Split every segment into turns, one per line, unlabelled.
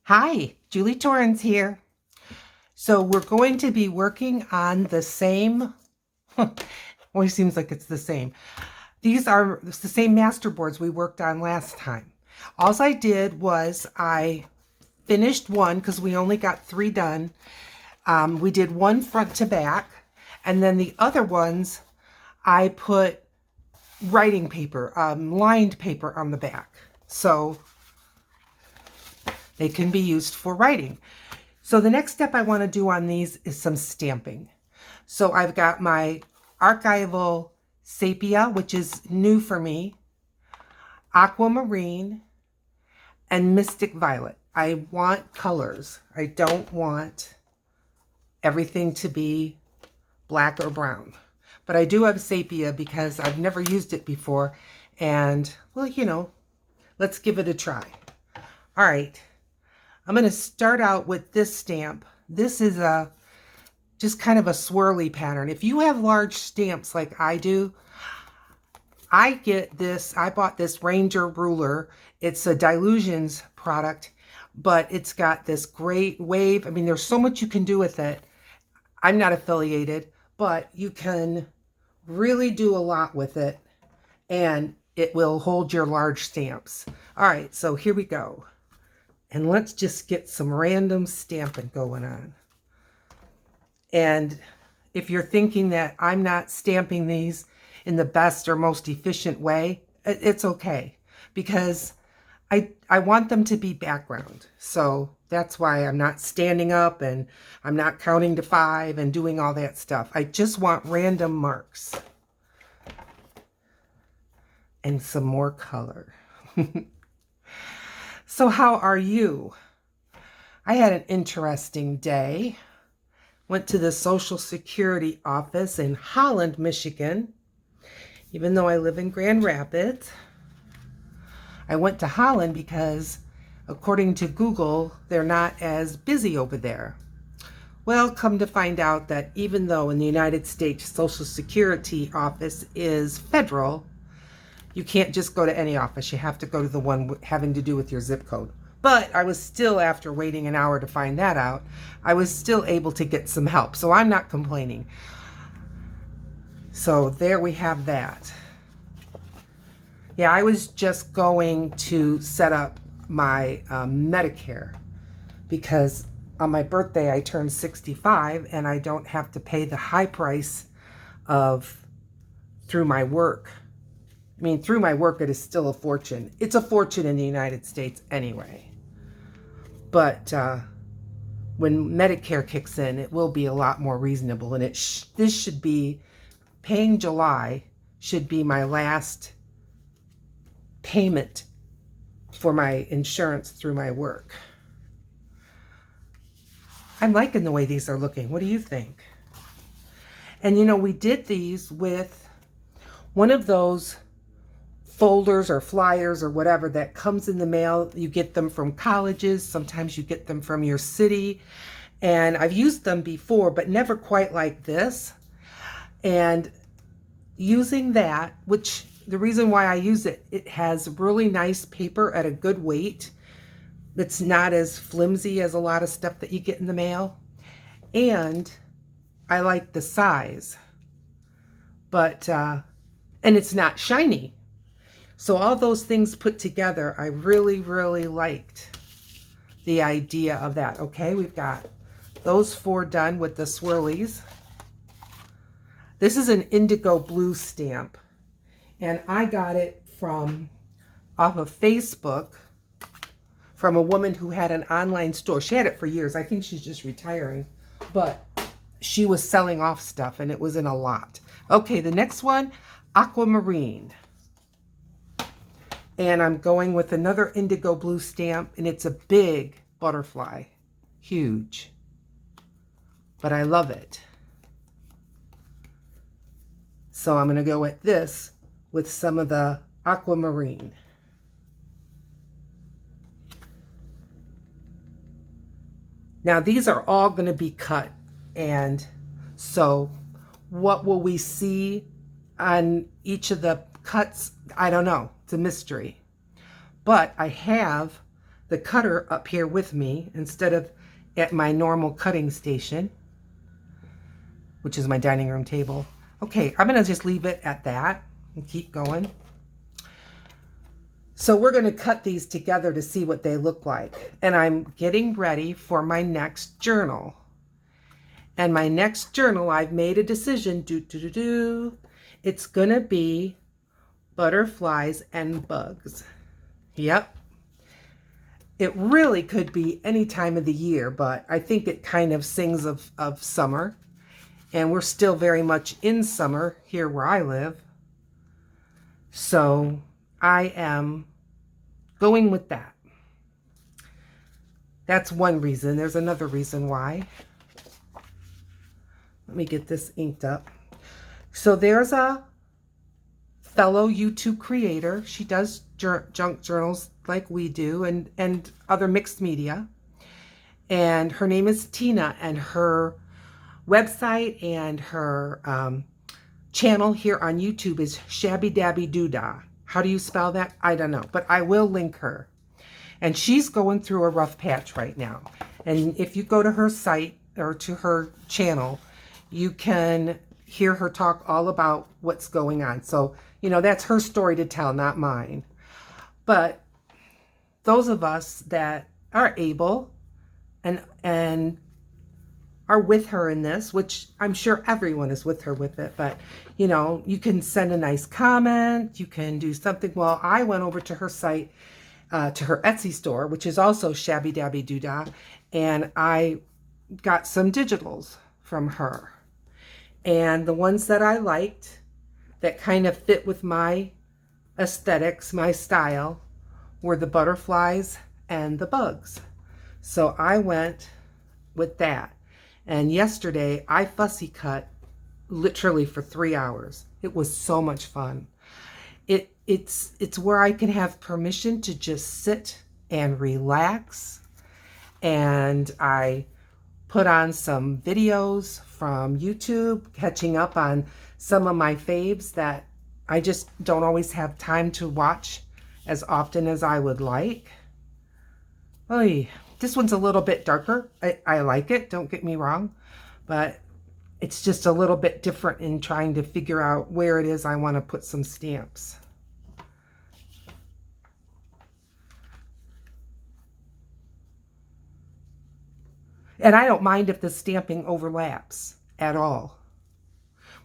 Hi, Julie Torrance here. So we're going to be working on the same, always seems like it's the same. These are the same masterboards we worked on last time. All I did was I finished one because we only got 3 done. We did one front to back, and then the other ones I put writing paper, lined paper on the back. So they can be used for writing. So the next step I want to do on these is some stamping. So I've got my archival sepia, which is new for me, aquamarine, and mystic violet. I want colors. I don't want everything to be black or brown. But I do have sepia because I've never used it before. And, well, let's give it a try. All right. I'm going to start out with this stamp. This is just kind of a swirly pattern. If you have large stamps like I do, I bought this Ranger ruler. It's a Dilutions product, but it's got this great wave. I mean, there's so much you can do with it. I'm not affiliated, but you can really do a lot with it, and it will hold your large stamps. All right, so here we go. And let's just get some random stamping going on. And if you're thinking that I'm not stamping these in the best or most efficient way, it's okay. Because I want them to be background. So that's why I'm not standing up and I'm not counting to 5 and doing all that stuff. I just want random marks. And some more color. So how are you? I had an interesting day. Went to the Social Security office in Holland, Michigan. Even though I live in Grand Rapids. I went to Holland because, according to Google, they're not as busy over there. Well, come to find out that even though in the United States Social Security office is federal, you can't just go to any office. You have to go to the one having to do with your zip code. But I was still, after waiting an hour to find that out, I was still able to get some help. So I'm not complaining. So there we have that. Yeah, I was just going to set up my Medicare because on my birthday I turned 65 and I don't have to pay the high price of through my work. I mean, through my work, it is still a fortune. It's a fortune in the United States anyway. But when Medicare kicks in, it will be a lot more reasonable. And this should be, paying July should be my last payment for my insurance through my work. I'm liking the way these are looking. What do you think? And we did these with one of those folders or flyers or whatever that comes in the mail. You get them from colleges. Sometimes you get them from your city. And I've used them before, but never quite like this. And using that, which the reason why I use it, it has really nice paper at a good weight. It's not as flimsy as a lot of stuff that you get in the mail. And I like the size. But, and it's not shiny. So all those things put together, I really, really liked the idea of that. Okay, we've got those 4 done with the swirlies. This is an indigo blue stamp. And I got it off of Facebook from a woman who had an online store. She had it for years. I think she's just retiring. But she was selling off stuff and it was in a lot. Okay, the next one, aquamarine. And I'm going with another indigo blue stamp, and it's a big butterfly. Huge. But I love it. So I'm going to go with this with some of the aquamarine. Now these are all going to be cut. And so what will we see on each of the cuts? I don't know. It's a mystery. But I have the cutter up here with me instead of at my normal cutting station, which is my dining room table. Okay, I'm going to just leave it at that and keep going. So we're going to cut these together to see what they look like. And I'm getting ready for my next journal. And my next journal, I've made a decision. It's going to be butterflies and bugs. Yep. It really could be any time of the year, but I think it kind of sings of summer. And we're still very much in summer here where I live. So I am going with that. That's one reason. There's another reason why. Let me get this inked up. So there's a fellow YouTube creator. She does junk journals like we do and other mixed media. And her name is Tina, and her website and her channel here on YouTube is Shabby Dabby Doodah. How do you spell that? I don't know, but I will link her. And she's going through a rough patch right now. And if you go to her site or to her channel, you can hear her talk all about what's going on. So, you know, that's her story to tell, not mine. But those of us that are able and are with her in this, which I'm sure everyone is with her with it, but you know, you can send a nice comment, you can do something. Well, I went over to her site, to her Etsy store, which is also Shabby Dabby Doodah, and I got some digitals from her. And the ones that I liked, that kind of fit with my aesthetics, my style, were the butterflies and the bugs. So I went with that. And yesterday I fussy cut literally for 3 hours. It was so much fun. It's where I can have permission to just sit and relax. And I put on some videos from YouTube, catching up on some of my faves that I just don't always have time to watch as often as I would like. Oy. This one's a little bit darker. I like it, don't get me wrong, but it's just a little bit different in trying to figure out where it is I want to put some stamps. And I don't mind if the stamping overlaps at all.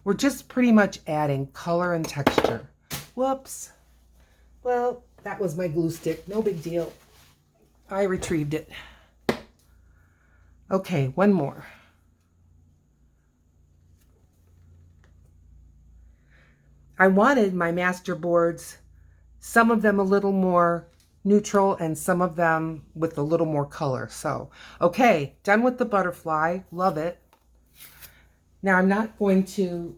We're just pretty much adding color and texture. Whoops. Well, that was my glue stick. No big deal. I retrieved it. Okay, one more. I wanted my Masterboards, some of them a little more neutral and some of them with a little more color. So, okay, done with the butterfly. Love it. Now I'm not going to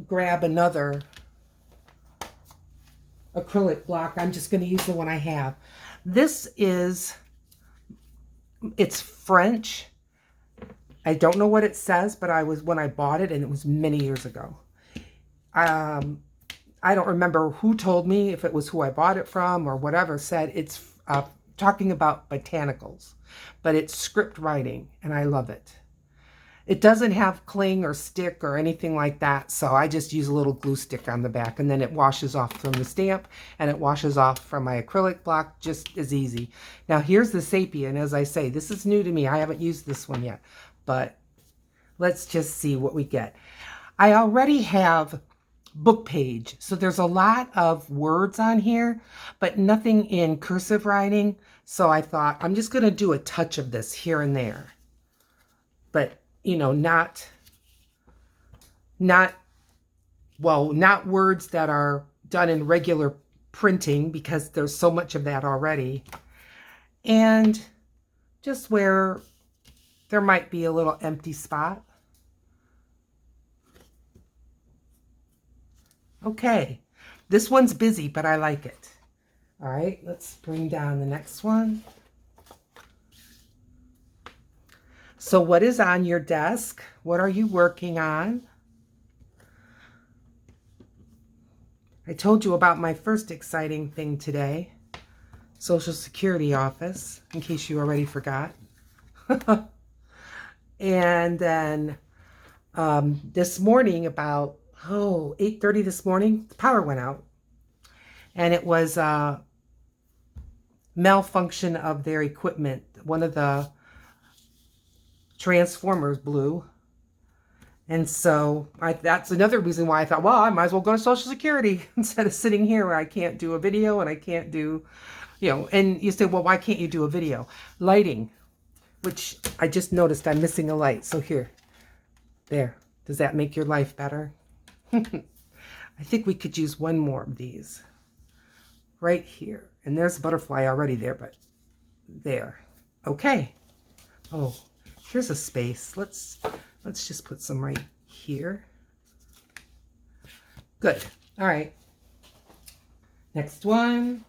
grab another acrylic block. I'm just going to use the one I have. This is, it's French. I don't know what it says, but when I bought it, and it was many years ago. I don't remember who told me, if it was who I bought it from or whatever, said it's talking about botanicals, but it's script writing, and I love it. It doesn't have cling or stick or anything like that, so I just use a little glue stick on the back, and then it washes off from the stamp, and it washes off from my acrylic block just as easy. Now here's the sepia, and as I say, this is new to me. I haven't used this one yet, but let's just see what we get. I already have book page, so there's a lot of words on here, but nothing in cursive writing, so I thought I'm just going to do a touch of this here and there. But you know, not words that are done in regular printing, because there's so much of that already. And just where there might be a little empty spot. Okay, this one's busy, but I like it. All right, let's bring down the next one. So what is on your desk? What are you working on? I told you about my first exciting thing today. Social Security office, in case you already forgot. And then this morning, about 8:30 this morning, the power went out. And it was a malfunction of their equipment. One of the transformers blew. And so that's another reason why I thought, well, I might as well go to Social Security instead of sitting here where I can't do a video and I can't do, and you say, well, why can't you do a video? Lighting, which I just noticed I'm missing a light. So there. Does that make your life better? I think we could use one more of these right here. And there's a butterfly already there, but there. Okay. Oh, here's a space. Let's just put some right here. Good. All right. Next one.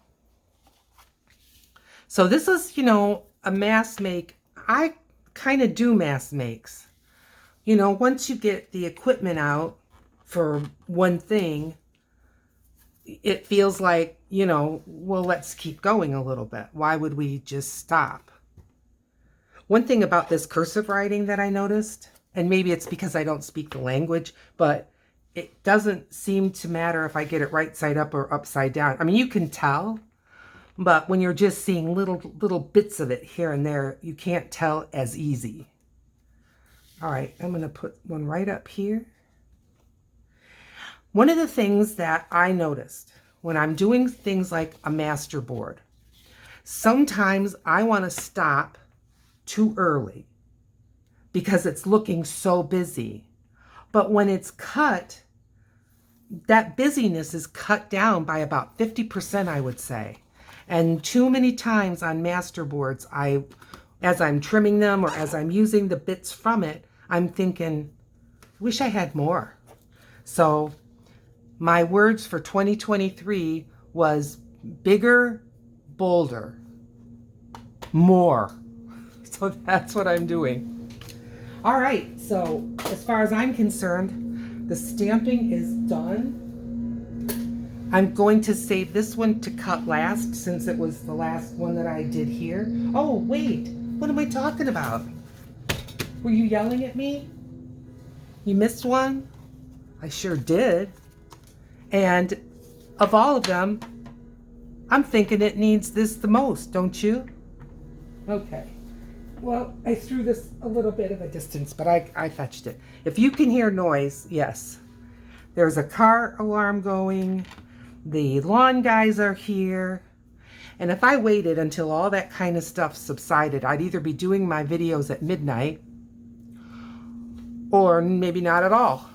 So this is, a mass make. I kind of do mass makes. Once you get the equipment out for one thing, it feels like, well, let's keep going a little bit. Why would we just stop? One thing about this cursive writing that I noticed, and maybe it's because I don't speak the language, but it doesn't seem to matter if I get it right side up or upside down. I mean, you can tell, but when you're just seeing little bits of it here and there, you can't tell as easy. All right, I'm going to put one right up here. One of the things that I noticed when I'm doing things like a masterboard, sometimes I want to stop too early because it's looking so busy. But when it's cut, that busyness is cut down by about 50%, I would say. And too many times on masterboards, as I'm trimming them or as I'm using the bits from it, I'm thinking, I wish I had more. So my words for 2023 was bigger, bolder, more. So that's what I'm doing. All right, so as far as I'm concerned, the stamping is done. I'm going to save this one to cut last since it was the last one that I did here. Oh, wait, what am I talking about? Were you yelling at me? You missed one? I sure did. And of all of them, I'm thinking it needs this the most, don't you? Okay. Well, I threw this a little bit of a distance, but I fetched it. If you can hear noise, yes. There's a car alarm going. The lawn guys are here. And if I waited until all that kind of stuff subsided, I'd either be doing my videos at midnight or maybe not at all.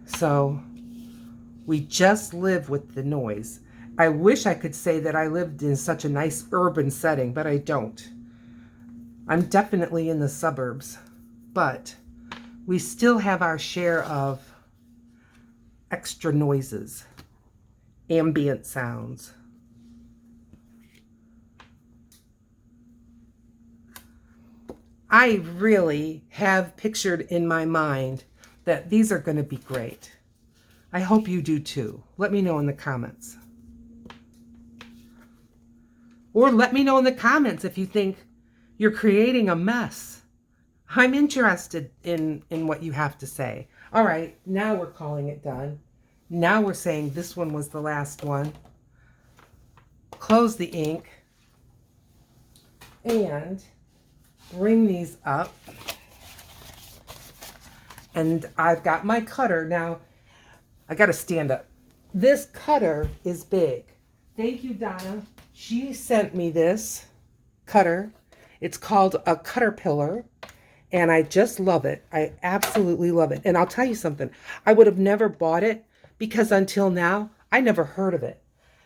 So we just live with the noise. I wish I could say that I lived in such a nice urban setting, but I don't. I'm definitely in the suburbs, but we still have our share of extra noises, ambient sounds. I really have pictured in my mind that these are going to be great. I hope you do too. Let me know in the comments. Or let me know in the comments if you think you're creating a mess. I'm interested in what you have to say. All right, now we're calling it done. Now we're saying this one was the last one. Close the ink. And bring these up. And I've got my cutter. Now, I got to stand up. This cutter is big. Thank you, Donna. She sent me this cutter. It's called a Caterpillar, and I just love it. I absolutely love it. And I'll tell you something. I would have never bought it because until now, I never heard of it.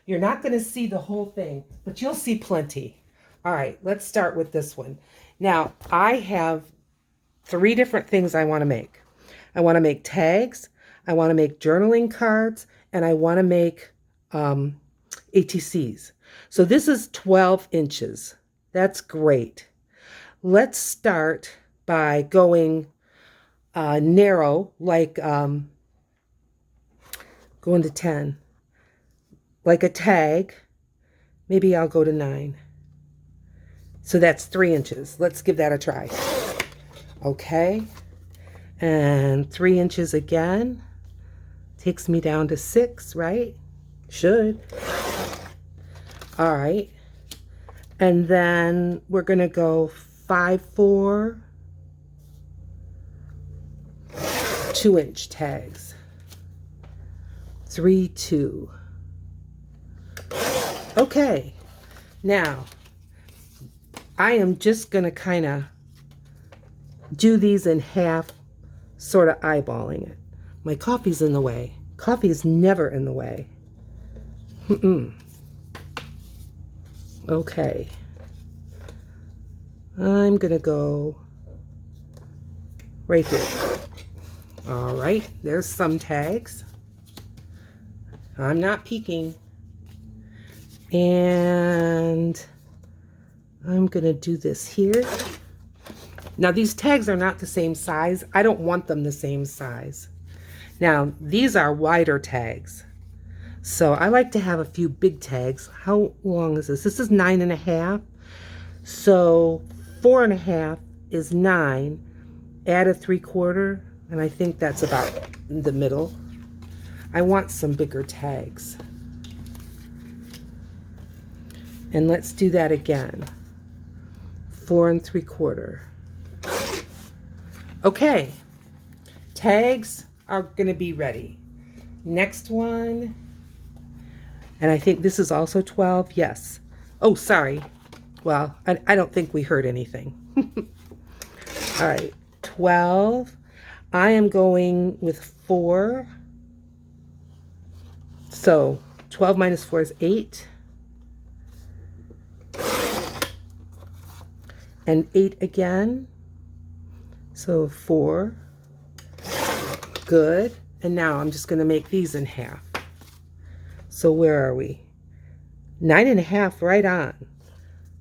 You're not going to see the whole thing, but you'll see plenty. All right, let's start with this one. Now, I have 3 different things I want to make. I want to make tags, I want to make journaling cards, and I want to make ATCs. So this is 12 inches. That's great. Let's start by going narrow, like going to 10, like a tag, Maybe I'll go to 9. So that's 3 inches. Let's give that a try. Okay. And 3 inches again. Takes me down to 6, right? Should. All right. And then we're going to go 5, 4, 2-inch tags. 3, 2. Okay. Now, I am just going to kind of do these in half, sort of eyeballing it. My coffee's in the way. Coffee is never in the way. Okay. I'm going to go right here. All right. There's some tags. I'm not peeking. And I'm going to do this here. Now, these tags are not the same size. I don't want them the same size. Now, these are wider tags. So I like to have a few big tags. How long is this? This is 9.5. So 4.5 is 9. Add a 3/4, and I think that's about the middle. I want some bigger tags. And let's do that again. 4 3/4. Okay, tags are going to be ready. Next one, and I think this is also 12. Yes. Oh, sorry. Well, I don't think we heard anything. All right, 12. I am going with 4. So 12 minus 4 is 8. And 8 again. So 4. Good. And now I'm just going to make these in half. So where are we? 9.5 right on.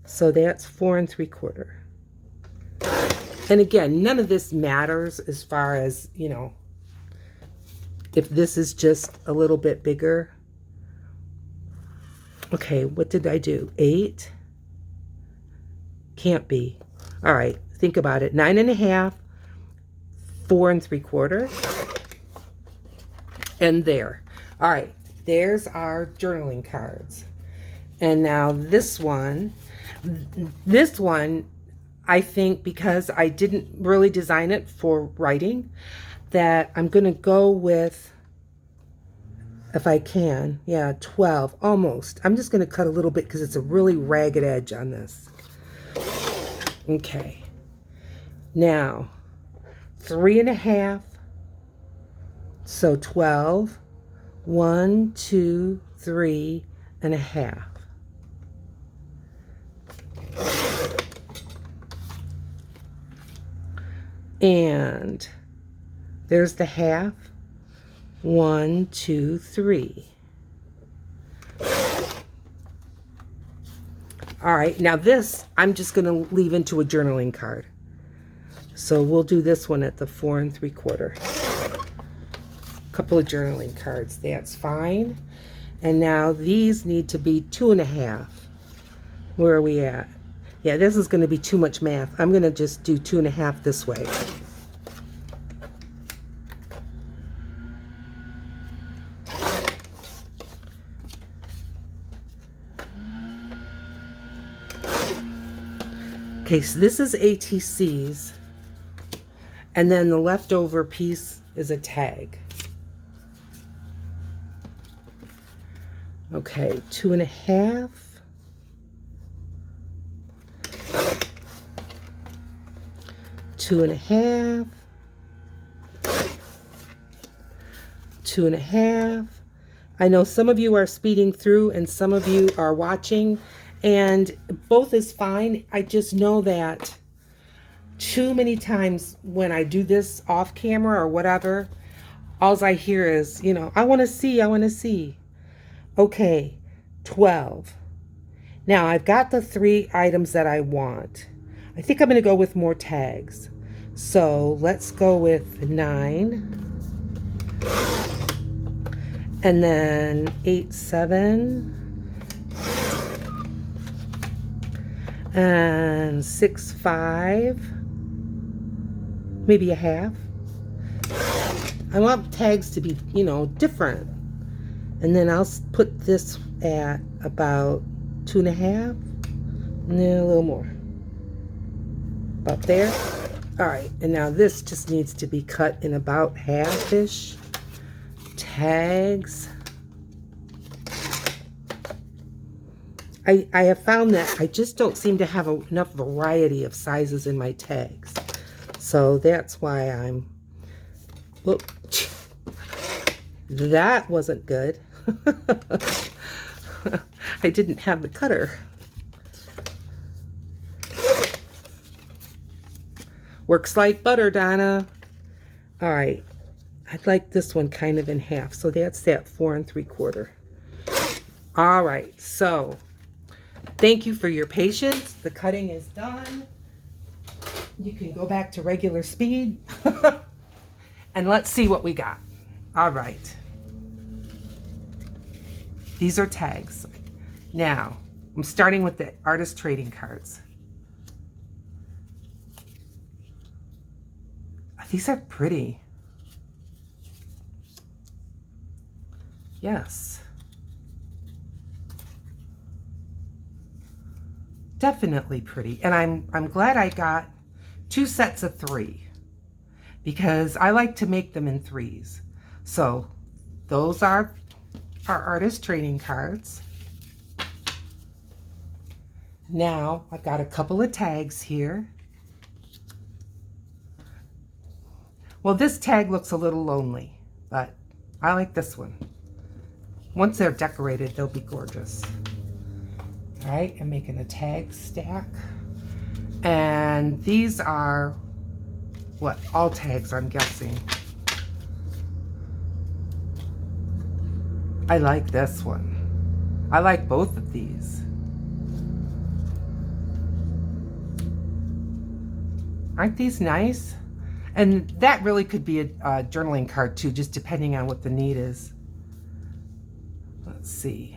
So that's 4 3/4. And again, none of this matters as far as, you know, if this is just a little bit bigger. Okay, what did I do? 8? Can't be. All right, think about it. 9.5, 4 3/4. And there. All right, there's our journaling cards. And now this one, I think because I didn't really design it for writing, that I'm going to go with, if I can, yeah, 12, almost. I'm just going to cut a little bit because it's a really ragged edge on this. Okay. Now, 3.5. So 12. 1, 2, 3.5. And there's the half. 1, 2, 3. All right, now this I'm just going to leave into a journaling card. So we'll do this one at the 4 3/4. Couple of journaling cards, that's fine. And now these need to be 2.5. Where are we at? Yeah, this is going to be too much math. I'm going to just do 2.5 this way. Okay, so this is ATCs, and then the leftover piece is a tag. Okay, 2.5. 2.5. 2.5. I know some of you are speeding through and some of you are watching, and both is fine. I just know that too many times when I do this off camera or whatever, all I hear is, you know, I want to see, I want to see. Okay, 12. Now I've got the 3 items that I want. I think I'm going to go with more tags. So let's go with 9. And then 8, 7. and 6.5, maybe a half. I want tags to be, you know, different. And then I'll put this at about 2.5, and then a little more. About there. All right, and now this just needs to be cut in about half-ish. Tags. I have found that I just don't seem to have enough variety of sizes in my tags. So that's why I'm... Whoop. That wasn't good. I didn't have the cutter. Works like butter, Donna. All right. I'd like this one kind of in half. So that's that 4 3/4. All right. So thank you for your patience. The cutting is done. You can go back to regular speed. And let's see what we got. All right. These are tags. Now, I'm starting with the artist trading cards. These are pretty. Yes. Definitely pretty. And I'm glad I got 2 sets of 3 because I like to make them in 3s. So those are our artist trading cards. Now I've got a couple of tags here. Well, this tag looks a little lonely, but I like this one. Once they're decorated, they'll be gorgeous. All right, I'm making a tag stack. And these are, what, all tags, I'm guessing. I like this one. I like both of these. Aren't these nice? And that really could be a journaling card too, just depending on what the need is. Let's see.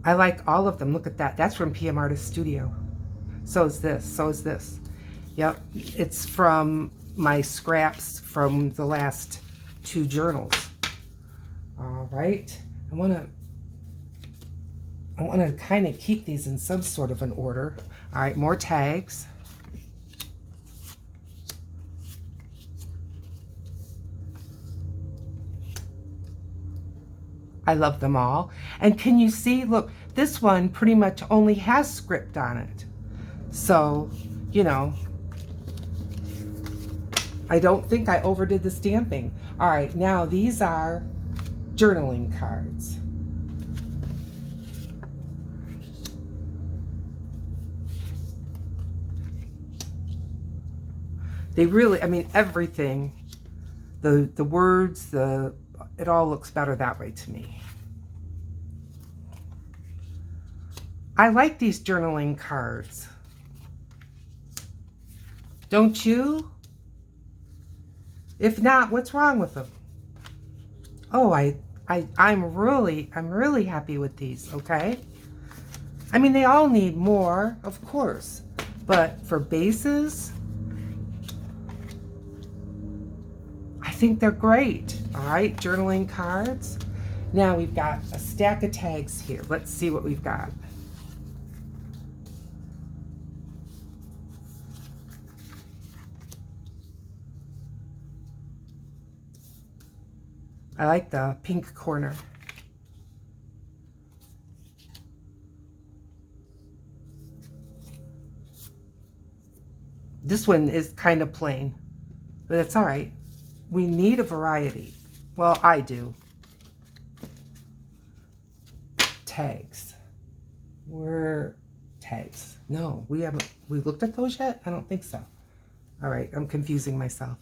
I like all of them. Look at that. That's from PM Artist Studio. So is this. So is this. Yep. It's from my scraps from the last 2 journals. All right. I want to kind of keep these in some sort of an order. All right, more tags. I love them all. And can you see, look, this one pretty much only has script on it. So, you know, I don't think I overdid the stamping. All right, now these are journaling cards. They really, I mean, everything, the words, it all looks better that way to me. I like these journaling cards. Don't you? If not, what's wrong with them? Oh, I'm really happy with these, okay? I mean, they all need more, of course, but for bases, I think they're great. All right, journaling cards. Now we've got a stack of tags here. Let's see what we've got. I like the pink corner. This one is kind of plain, but it's all right. We need a variety. Well, I do. Tags. Where tags? No, we haven't. We looked at those yet? I don't think so. All right, I'm confusing myself.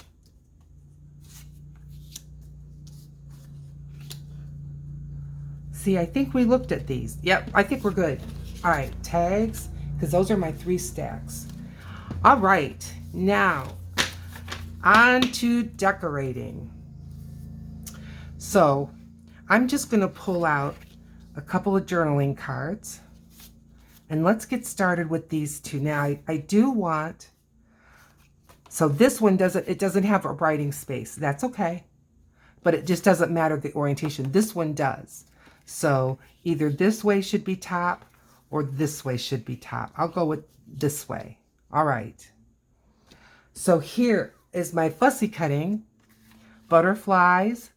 See, I think we looked at these. Yep, I think we're good. All right, tags, because those are my 3 stacks. All right, now on to decorating. So I'm just going to pull out a couple of journaling cards. And let's get started with these two. Now, I do want, so this one doesn't have a writing space. That's okay. But it just doesn't matter the orientation. This one does. So either this way should be top or this way should be top. I'll go with this way. All right. So here is my fussy cutting, butterflies,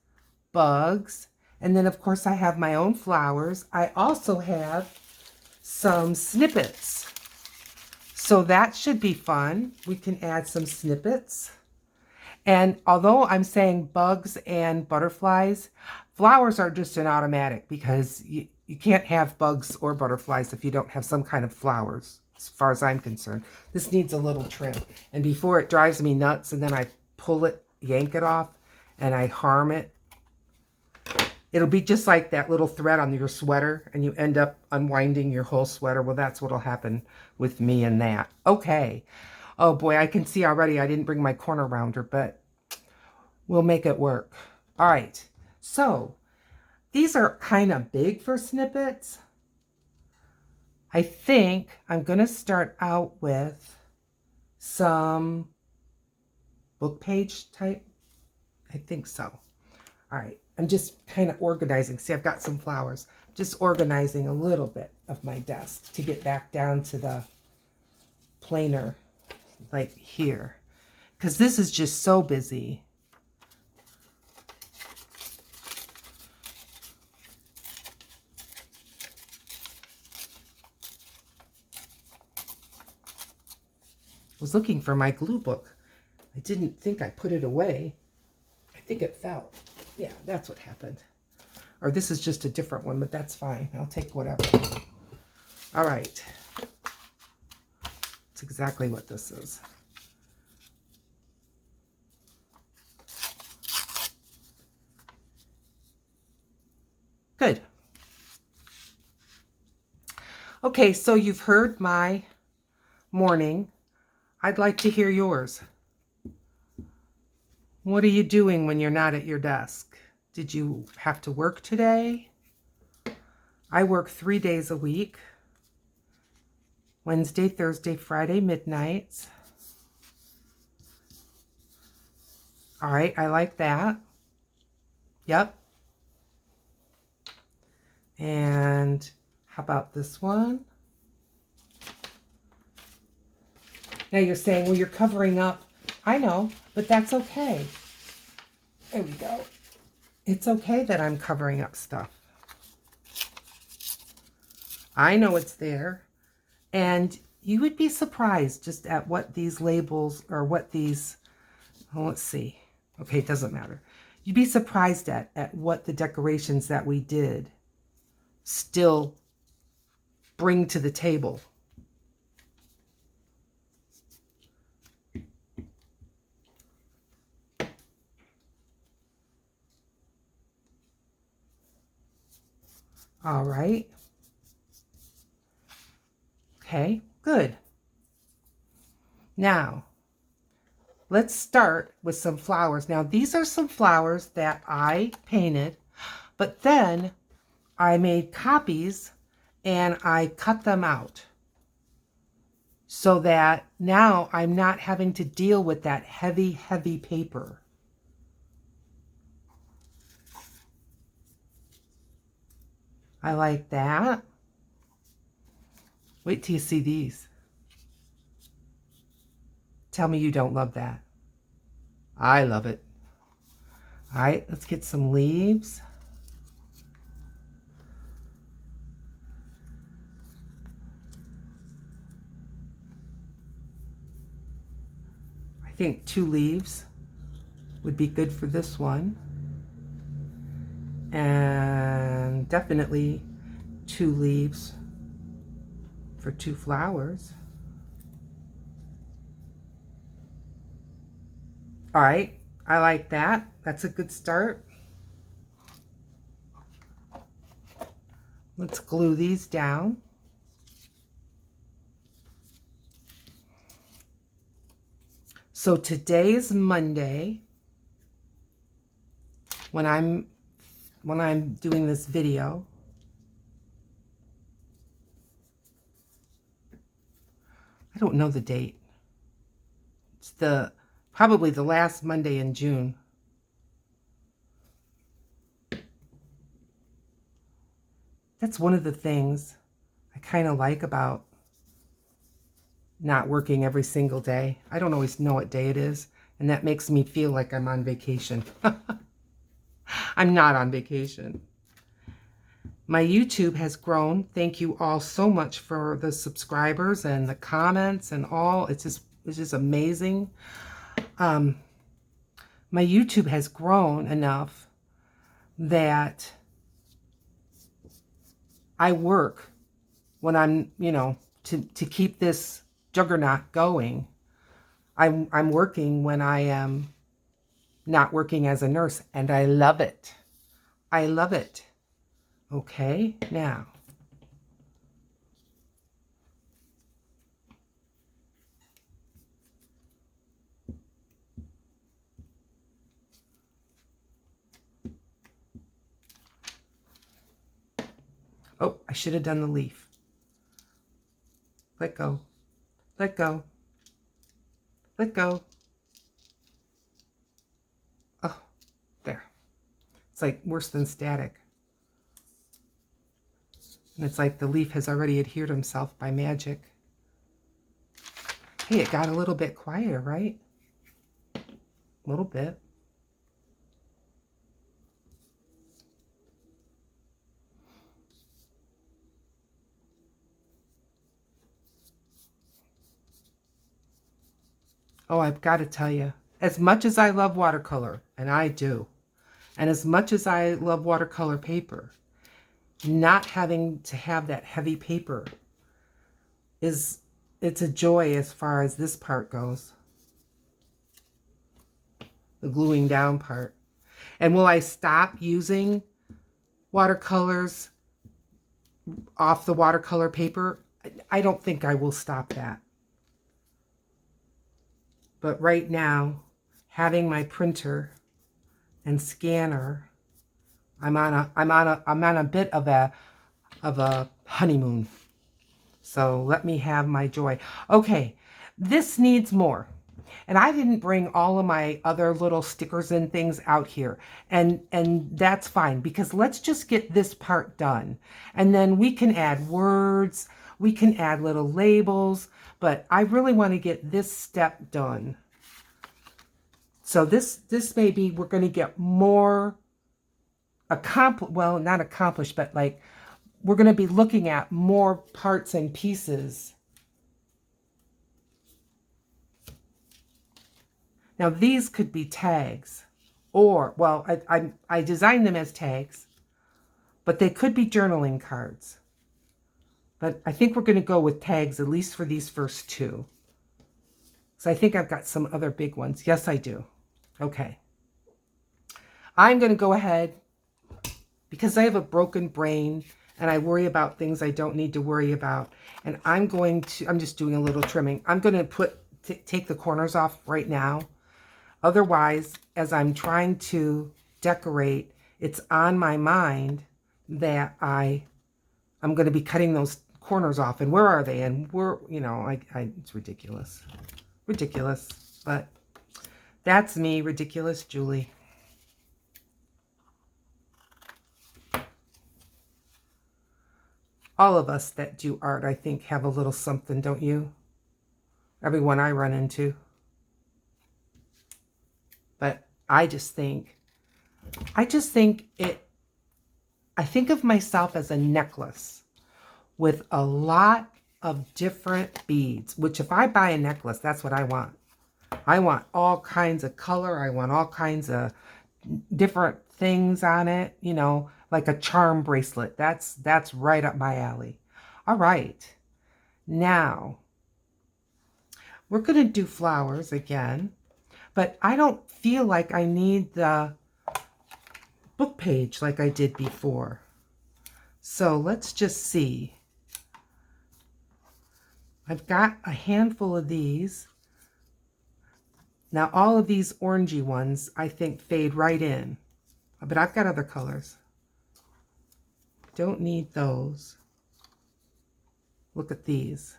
bugs, and then of course I have my own flowers. I also have some snippets. So that should be fun. We can add some snippets. And although I'm saying bugs and butterflies, flowers are just an automatic because you can't have bugs or butterflies if you don't have some kind of flowers, as far as I'm concerned. This needs a little trim. And before it drives me nuts and then I pull it, yank it off, and I harm it, it'll be just like that little thread on your sweater and you end up unwinding your whole sweater. Well, that's what'll happen with me and that. Okay. Oh boy, I can see already I didn't bring my corner rounder, but we'll make it work. All right. So these are kind of big for snippets. I think I'm going to start out with some book page type. I think so. All right. I'm just kind of organizing. See, I've got some flowers. Just organizing a little bit of my desk to get back down to the plainer, like here. Because this is just so busy. I was looking for my glue book. I didn't think I put it away. I think it fell. Yeah, that's what happened. Or this is just a different one, but that's fine. I'll take whatever. All right. That's exactly what this is. Good. Okay, so you've heard my morning. I'd like to hear yours. What are you doing when you're not at your desk? Did you have to work today? I work 3 days a week. Wednesday, Thursday, Friday, midnights. All right, I like that. Yep. And how about this one? Now you're saying, well, you're covering up. I know, but that's okay. There we go. It's okay that I'm covering up stuff. I know it's there. And you would be surprised just at what these labels or what these, oh, let's see. Okay, it doesn't matter. You'd be surprised at what the decorations that we did still bring to the table. All right. Okay, good. Now, let's start with some flowers. Now, these are some flowers that I painted, but then I made copies and I cut them out so that now I'm not having to deal with that heavy, heavy paper. I like that. Wait till you see these. Tell me you don't love that. I love it. All right, let's get some leaves. I think 2 leaves would be good for this one. And definitely 2 leaves for 2 flowers. All right, I like that. That's a good start. Let's glue these down. So today is Monday when I'm when I'm doing this video. I don't know the date. It's probably the last Monday in June. That's one of the things I kind of like about not working every single day. I don't always know what day it is, and that makes me feel like I'm on vacation. I'm not on vacation. My YouTube has grown. Thank you all so much for the subscribers and the comments and all. It's just amazing. My YouTube has grown enough that I work when I'm, to keep this juggernaut going. I'm working when I am not working as a nurse, and I love it. I love it. Okay, now. Oh, I should have done the leaf. Let go. Let go. Let go. Oh, there. It's like worse than static. And it's like the leaf has already adhered himself by magic. Hey, it got a little bit quieter, right? A little bit. Oh, I've got to tell you, as much as I love watercolor, and I do, and as much as I love watercolor paper, not having to have that heavy paper it's a joy as far as this part goes. The gluing down part. And will I stop using watercolors off the watercolor paper? I don't think I will stop that. But right now, having my printer and scanner, I'm on a bit of a honeymoon. So let me have my joy. Okay, this needs more. And I didn't bring all of my other little stickers and things out here. And that's fine, because let's just get this part done. And then we can add words, we can add little labels, but I really want to get this step done. So this maybe we're going to get more well, not accomplished, but like we're going to be looking at more parts and pieces. Now these could be tags, or, well, I designed them as tags, but they could be journaling cards. But I think we're going to go with tags, at least for these first two. So I think I've got some other big ones. Yes, I do. Okay. I'm going to go ahead, because I have a broken brain and I worry about things I don't need to worry about. And I'm just doing a little trimming. I'm going to take the corners off right now. Otherwise, as I'm trying to decorate, it's on my mind that I'm going to be cutting those corners off. And where are they? And it's ridiculous. Ridiculous. But that's me, ridiculous Julie. All of us that do art, I think, have a little something, don't you? Everyone I run into. But I think of myself as a necklace with a lot of different beads, which if I buy a necklace, that's what I want. I want all kinds of color. I want all kinds of different things on it, like a charm bracelet. That's right up my alley. All right. Now, we're going to do flowers again, but I don't feel like I need the book page like I did before. So let's just see. I've got a handful of these. Now, all of these orangey ones, I think, fade right in. But I've got other colors. don't need those. Look at these.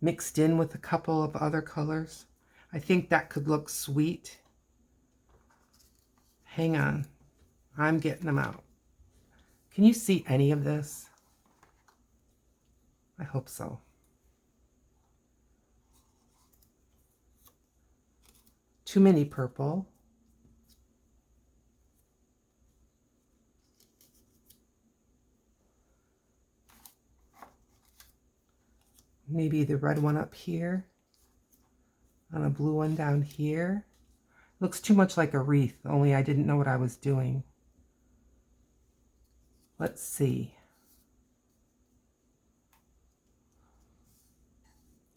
Mixed in with a couple of other colors. I think that could look sweet. Hang on. I'm getting them out. Can you see any of this? I hope so. Too many purple. Maybe the red one up here and a blue one down here. Looks too much like a wreath, only I didn't know what I was doing. Let's see.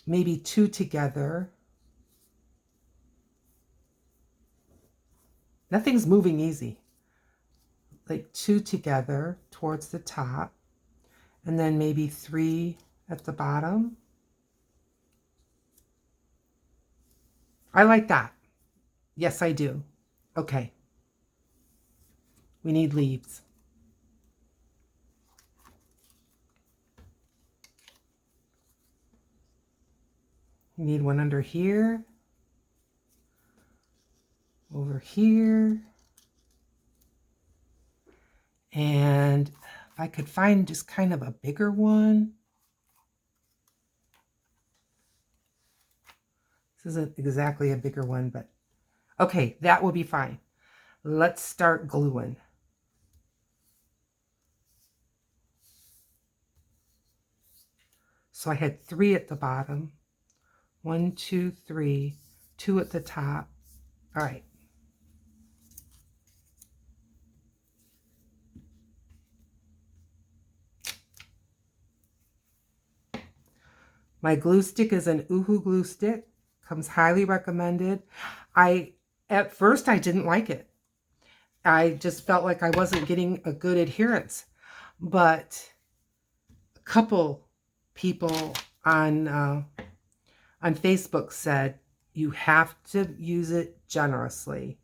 Maybe two together. Nothing's moving easy. Like two together towards the top, and then maybe three at the bottom. I like that. Yes, I do. Okay. We need leaves. We need one under here. Over here. And if I could find just kind of a bigger one. This isn't exactly a bigger one, but okay, that will be fine. Let's start gluing. So I had 3 at the bottom. 1, 2, 3, 2 at the top. All right. My glue stick is an Uhu glue stick. Comes highly recommended. At first I didn't like it. I just felt like I wasn't getting a good adherence. But a couple people on Facebook said you have to use it generously.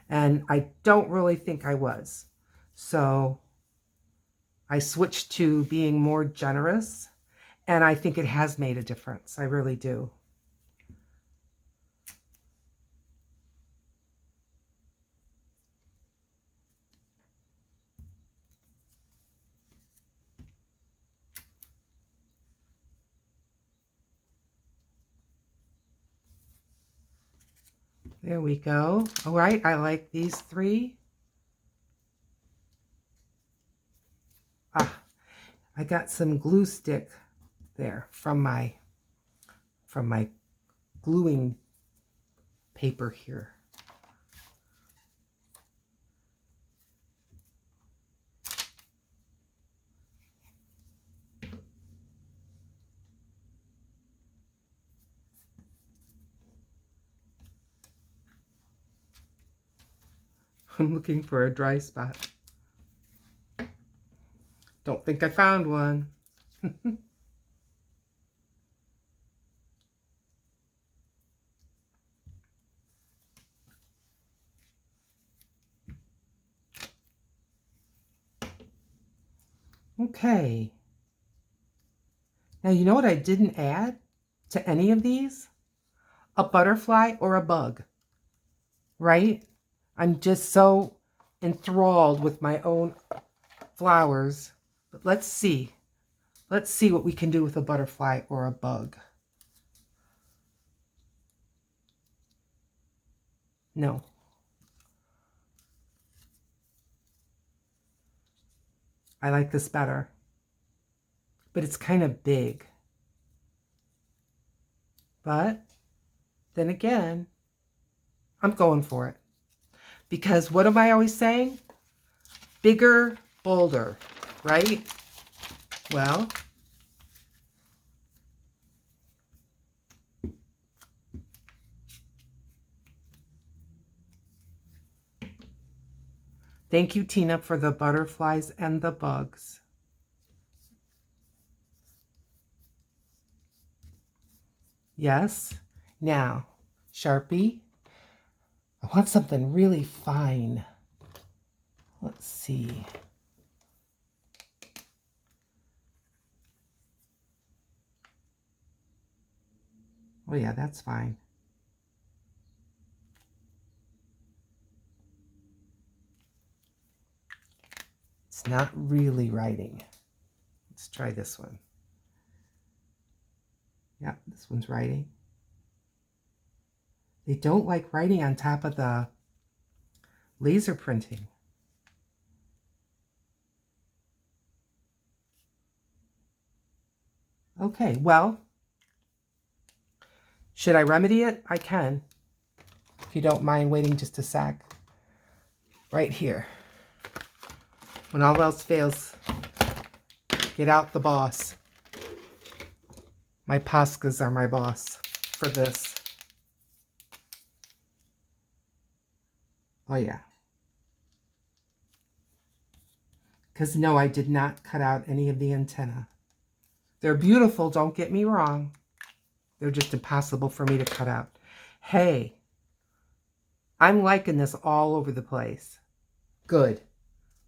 And I don't really think I was. So I switched to being more generous. And I think it has made a difference. I really do. There we go. All right, I like these 3. I got some glue stick there from my gluing paper here. I'm looking for a dry spot. Don't think I found one. Okay. Now, you know what I didn't add to any of these? A butterfly or a bug, right? I'm just so enthralled with my own flowers. But let's see. Let's see what we can do with a butterfly or a bug. No. I like this better. But it's kind of big. But then again, I'm going for it. Because what am I always saying? Bigger, bolder, right? Well, thank you, Tina, for the butterflies and the bugs. Yes. Now, Sharpie, I want something really fine. Let's see. Oh yeah, that's fine. It's not really writing. Let's try this one. Yeah, this one's writing. They don't like writing on top of the laser printing. Okay, well, should I remedy it? I can. If you don't mind waiting just a sec. Right here. When all else fails, get out the boss. My Poscas are my boss for this. Oh yeah. Because no, I did not cut out any of the antenna. They're beautiful, don't get me wrong. They're just impossible for me to cut out. Hey, I'm liking this all over the place. Good.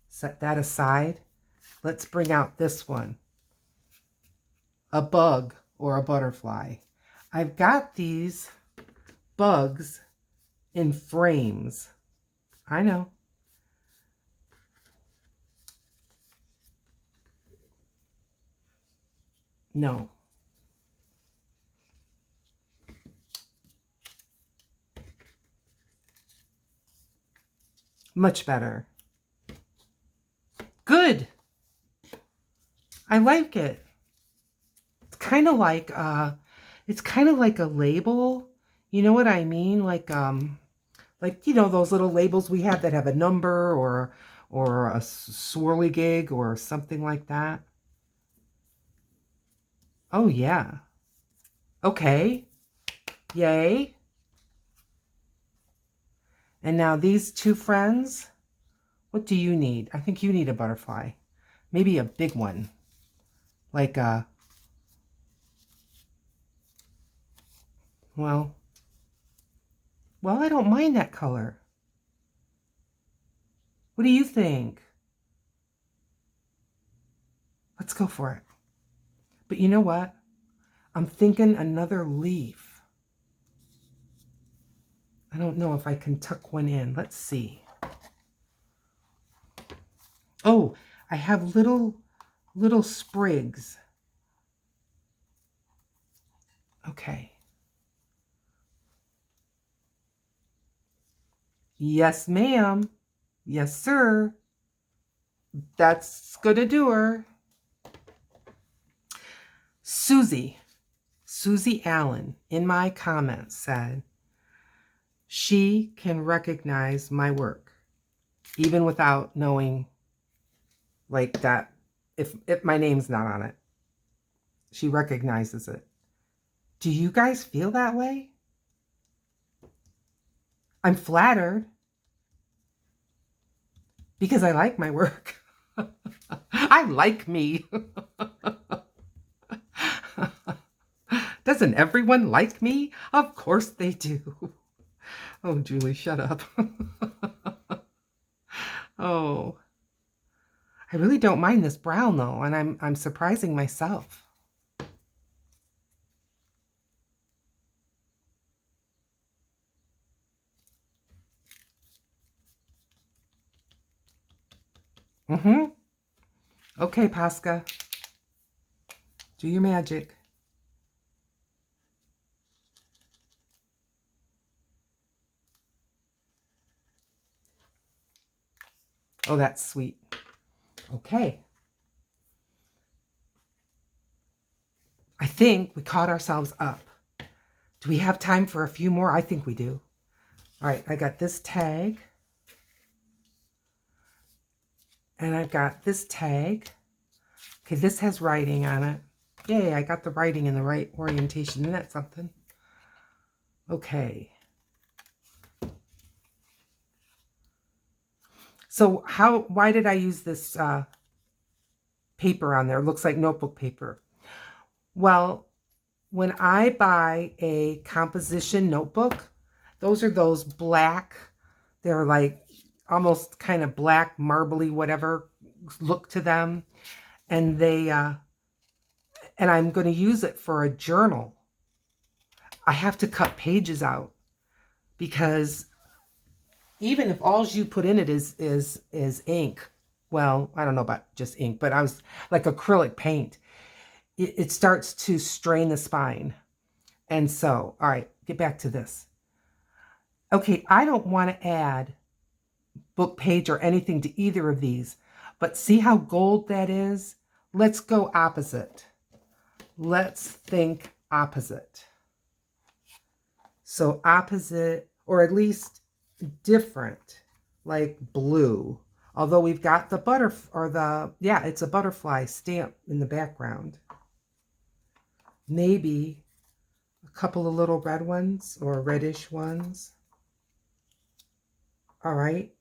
Set that aside. Let's bring out this one. A bug or a butterfly. I've got these bugs in frames. I know. No. Much better. Good. I like it. It's kind of like a label. You know what I mean? Like you know those little labels we have that have a number or a swirligig or something like that. Oh yeah. Okay. Yay. And now these two friends, what do you need? I think you need a butterfly. Maybe a big one. Like a, well, I don't mind that color. What do you think? Let's go for it. But you know what? I'm thinking another leaf. I don't know if I can tuck one in. Let's see. Oh, I have little sprigs. Okay. Yes, ma'am. Yes, sir. That's gonna do her. Susie Allen in my comments said she can recognize my work even without knowing like that if my name's not on it. She recognizes it. Do you guys feel that way? I'm flattered because I like my work. I like me. Doesn't everyone like me? Of course they do. Oh, Julie, shut up. Oh, I really don't mind this brown though, and I'm surprising myself. Okay, Pasca. Do your magic. Oh, that's sweet. Okay. I think we caught ourselves up. Do we have time for a few more? I think we do. All right, I got this tag. And I've got this tag. Okay, this has writing on it. Yay, I got the writing in the right orientation. Isn't that something? Okay. So why did I use this paper on there? It looks like notebook paper. Well, when I buy a composition notebook, those are those black, they're like almost kind of black, marbly, whatever look to them. And and I'm going to use it for a journal. I have to cut pages out because even if all you put in it is ink, well, I don't know about just ink, but I was like acrylic paint, it starts to strain the spine. And so, all right, get back to this. Okay, I don't want to add book page or anything to either of these, but see how gold that is? Let's go opposite. Let's think opposite. So opposite, or at least different, like blue. Although we've got the it's a butterfly stamp in the background. Maybe a couple of little red ones or reddish ones. All right.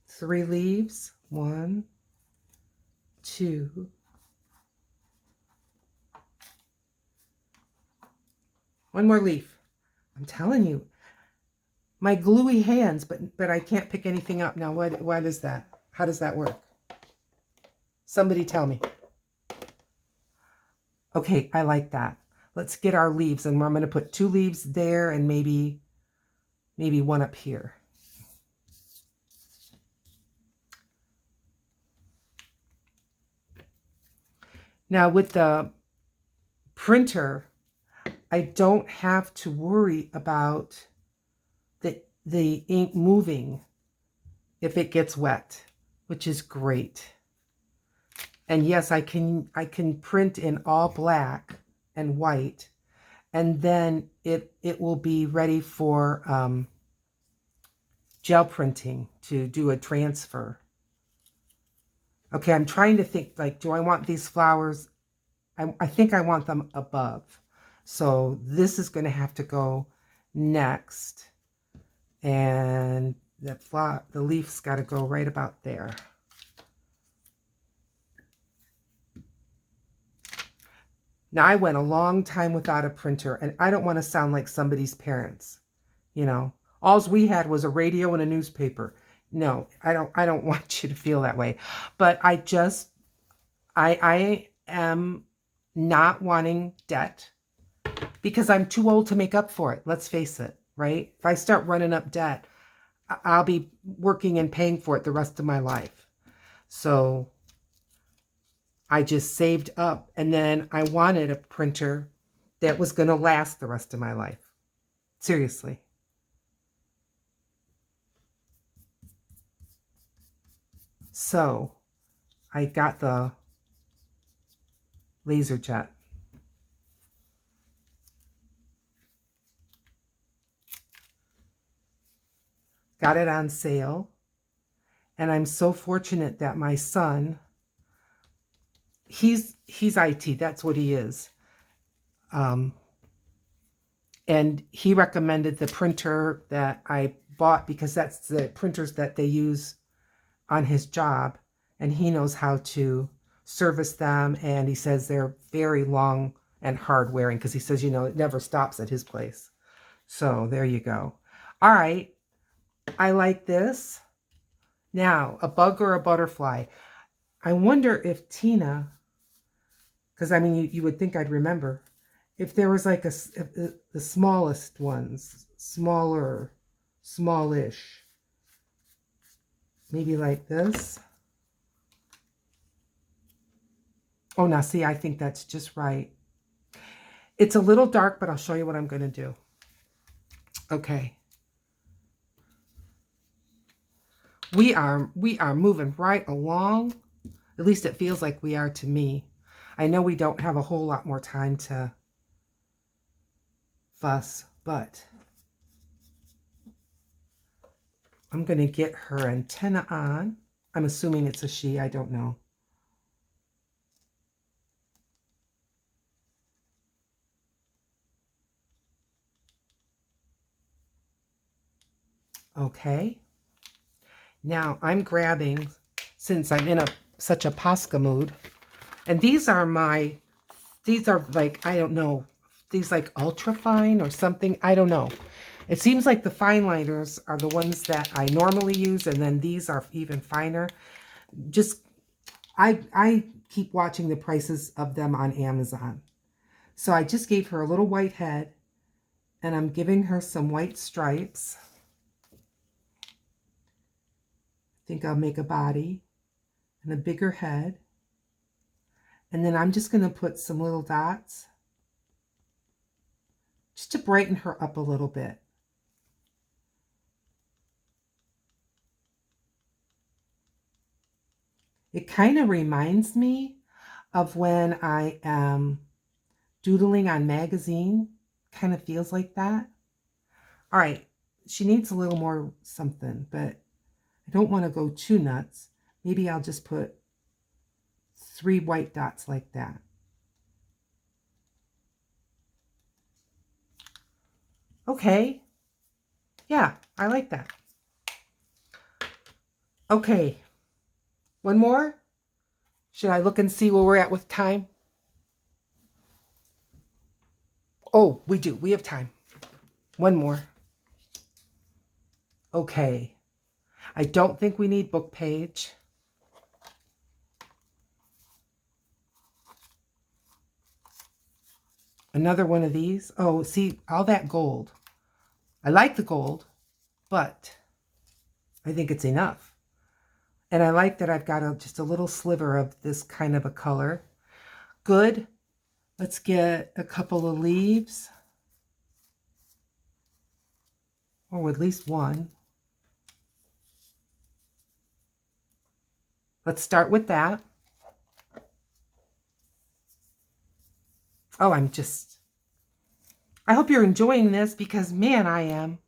3 leaves. 1, 2. One more leaf. I'm telling you, my gluey hands, but I can't pick anything up. Now, what is that? How does that work? Somebody tell me. Okay, I like that. Let's get our leaves, and I'm going to put 2 leaves there and maybe one up here. Now, with the printer, I don't have to worry about the ink moving if it gets wet, which is great. And yes, I can print in all black and white, and then it will be ready for gel printing to do a transfer. Okay, I'm trying to think, like, do I want these flowers? I think I want them above. So this is going to have to go next. And the leaf's got to go right about there. Now, I went a long time without a printer, and I don't want to sound like somebody's parents. You know, all we had was a radio and a newspaper. No, I don't want you to feel that way. But I am not wanting debt because I'm too old to make up for it. Let's face it, right? If I start running up debt, I'll be working and paying for it the rest of my life. So I just saved up, and then I wanted a printer that was going to last the rest of my life. Seriously. So I got the laser jet. Got it on sale. And I'm so fortunate that my son, he's IT, that's what he is. And he recommended the printer that I bought because that's the printers that they use on his job, and he knows how to service them, and he says they're very long and hard wearing because he says, it never stops at his place. So there you go. All right. I like this. Now, a bug or a butterfly. I wonder if Tina, because I mean, you would think I'd remember, if there was like the smallest ones, smallish, maybe like this. Oh, now see, I think that's just right. It's a little dark, but I'll show you what I'm going to do. Okay. We are moving right along. At least it feels like we are to me. I know we don't have a whole lot more time to fuss, but I'm going to get her antenna on. I'm assuming it's a she. I don't know. Okay. Now I'm grabbing, since I'm in such a Posca mood, and these are like, I don't know, these like ultra fine or something. I don't know. It seems like the fine liners are the ones that I normally use, and then these are even finer. Just, I keep watching the prices of them on Amazon. So I just gave her a little white head, and I'm giving her some white stripes. I think I'll make a body and a bigger head. And then I'm just going to put some little dots just to brighten her up a little bit. It kind of reminds me of when I am doodling on magazine. Kind of feels like that. All right, she needs a little more something, but I don't want to go too nuts. Maybe I'll just put 3 white dots like that. Okay. Yeah, I like that. Okay. One more? Should I look and see where we're at with time? Oh, we do. We have time. One more. Okay. I don't think we need book page. Another one of these. Oh, see, all that gold. I like the gold, but I think it's enough. And I like that I've got just a little sliver of this kind of a color. Good. Let's get a couple of leaves. Or at least one. Let's start with that. Oh, I hope you're enjoying this because, man, I am.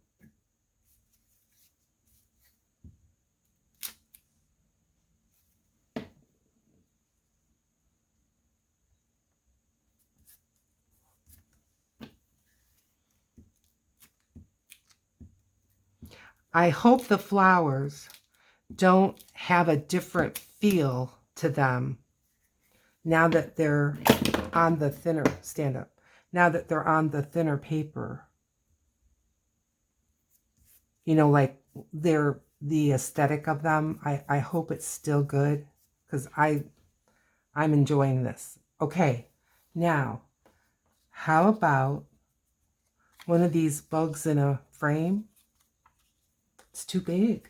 I hope the flowers don't have a different feel to them now that they're on the thinner, stand up, now that they're on the thinner paper. You know, like the aesthetic of them. I hope it's still good because I'm enjoying this. Okay, now, how about one of these bugs in a frame? It's too big.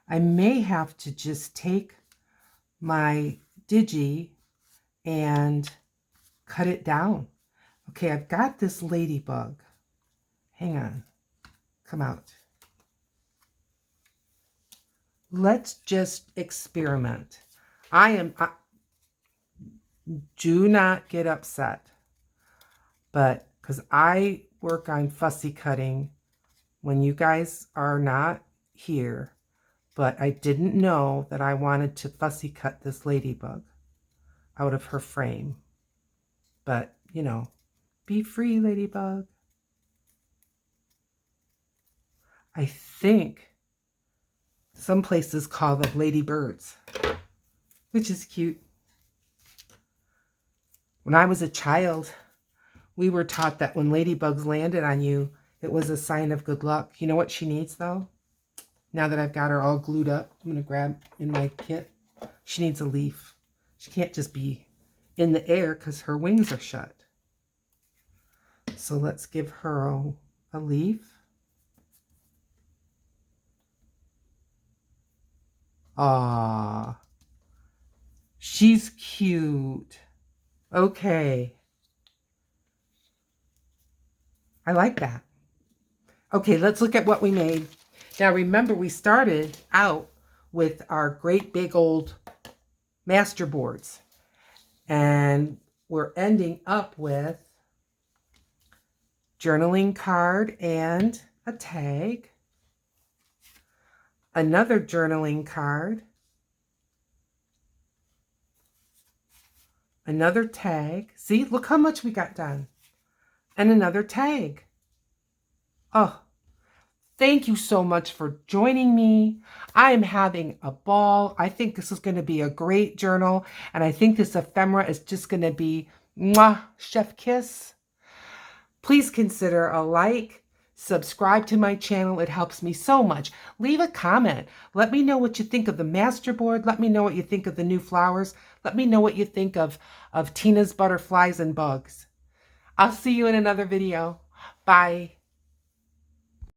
I may have to just take my digi and cut it down. Okay, I've got this ladybug. Hang on. Come out. Let's just experiment. Do not get upset. But because I work on fussy cutting when you guys are not here, but I didn't know that I wanted to fussy cut this ladybug out of her frame. But, you know, be free, ladybug. I think some places call them ladybirds, which is cute. When I was a child, we were taught that when ladybugs landed on you, it was a sign of good luck. You know what she needs, though? Now that I've got her all glued up, I'm going to grab in my kit. She needs a leaf. She can't just be in the air because her wings are shut. So let's give her a leaf. Ah, she's cute. Okay. I like that. Okay, let's look at what we made. Now, remember, we started out with our great big old Masterboards. And we're ending up with journaling card and a tag. Another journaling card. Another tag. See, look how much we got done. And another tag. Oh, thank you so much for joining me. I am having a ball. I think this is going to be a great journal. And I think this ephemera is just going to be, mwah, chef kiss. Please consider a like, subscribe to my channel. It helps me so much. Leave a comment. Let me know what you think of the masterboard. Let me know what you think of the new flowers. Let me know what you think of Tina's butterflies and bugs. I'll see you in another video. Bye.